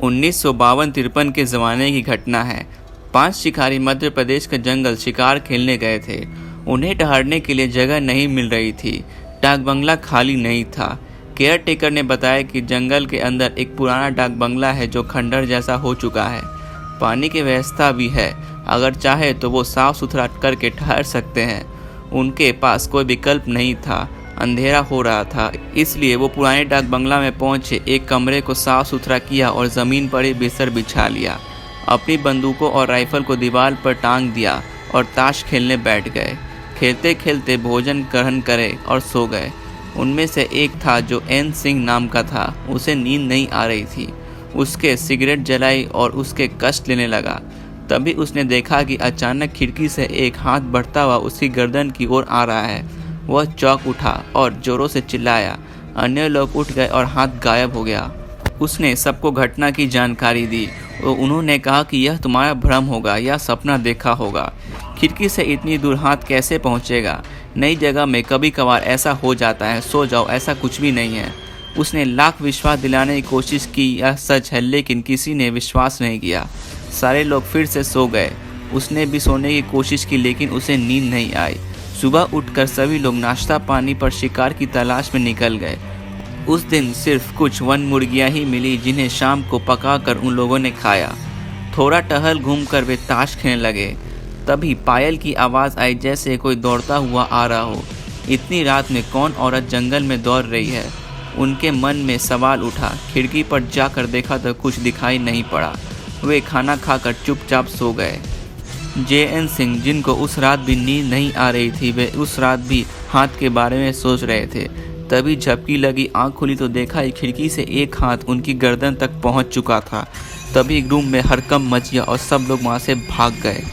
1952-53 के ज़माने की घटना है। 5 शिकारी मध्य प्रदेश के जंगल शिकार खेलने गए थे। उन्हें ठहरने के लिए जगह नहीं मिल रही थी। डाक बंगला खाली नहीं था। केयर टेकर ने बताया कि जंगल के अंदर एक पुराना डाक बंगला है जो खंडर जैसा हो चुका है। पानी की व्यवस्था भी है, अगर चाहे तो वो साफ सुथरा करके ठहर सकते हैं। उनके पास कोई विकल्प नहीं था, अंधेरा हो रहा था, इसलिए वो पुराने डाक बंगला में पहुंचे, एक कमरे को साफ सुथरा किया और ज़मीन पर ही बिस्तर बिछा लिया। अपनी बंदूकों और राइफल को दीवार पर टांग दिया और ताश खेलने बैठ गए। खेलते खेलते भोजन ग्रहण करे और सो गए। उनमें से एक था जो एन सिंह नाम का था। उसे नींद नहीं आ रही थी। उसके सिगरेट जलाई और उसके कष्ट लेने लगा। तभी उसने देखा कि अचानक खिड़की से एक हाथ बढ़ता हुआ उसकी गर्दन की ओर आ रहा है। वह चौंक उठा और जोरों से चिल्लाया। अन्य लोग उठ गए और हाथ गायब हो गया। उसने सबको घटना की जानकारी दी। उन्होंने कहा कि यह तुम्हारा भ्रम होगा या सपना देखा होगा। खिड़की से इतनी दूर हाथ कैसे पहुंचेगा? नई जगह में कभी कभार ऐसा हो जाता है, सो जाओ, ऐसा कुछ भी नहीं है। उसने लाख विश्वास दिलाने की कोशिश की यह सच है, लेकिन किसी ने विश्वास नहीं किया। सारे लोग फिर से सो गए। उसने भी सोने की कोशिश की, लेकिन उसे नींद नहीं आई। सुबह उठकर सभी लोग नाश्ता पानी पर शिकार की तलाश में निकल गए। उस दिन सिर्फ कुछ वन मुर्गियां ही मिली, जिन्हें शाम को पकाकर उन लोगों ने खाया। थोड़ा टहल घूमकर वे ताश खेलने लगे। तभी पायल की आवाज़ आई, जैसे कोई दौड़ता हुआ आ रहा हो। इतनी रात में कौन औरत जंगल में दौड़ रही है? उनके मन में सवाल उठा। खिड़की पर जाकर देखा तो कुछ दिखाई नहीं पड़ा। वे खाना खाकर चुपचाप सो गए। जे.एन. सिंह, जिनको उस रात भी नींद नहीं आ रही थी, वे उस रात भी हाथ के बारे में सोच रहे थे। तभी झपकी लगी, आंख खुली तो देखा कि खिड़की से एक हाथ उनकी गर्दन तक पहुंच चुका था। तभी रूम में हड़कंप मच गया और सब लोग वहां से भाग गए।